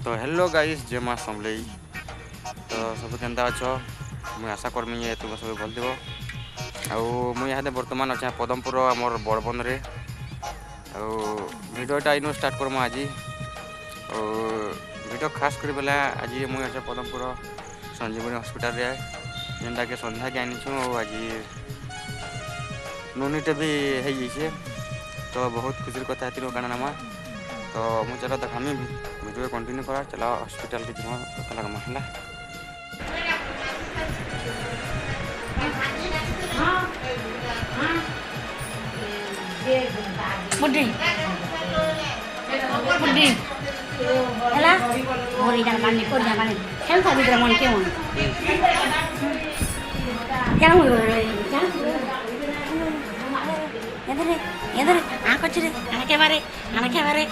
तो hello guys जय माँ समलई तो सब केन्ता अछ मुझे आशा करमी ये तुम सब भल थो आउ बर्तमान अच्छा पदमपुर आमर बड़बन रे भिडियोटा इनु स्टार्ट करमु आज भिडियो खास कर बेला आज मुझे अच्छा पदमपुर संजीवनी हॉस्पिटल रे जेनटा के संध्या के आनीछु आज नुनीटे भी है तो बहुत खुशी कथा तीनों गाना नामा तो मुझे चलो देखामी वीडियो कंटिन्यू करा चलो हॉस्पिटल के जीवन पता लगा है बुड्ढी बुड्ढी ହେଲା ମୋରି ଜାନ ମାନେ କୋର ଜାନ ମାନେ ଖେଳ ତା ଭିତରେ ମନ କେଉଁ କେଉଁ ଏଦରେ ଏଦରେ आ कचरे आने के बारे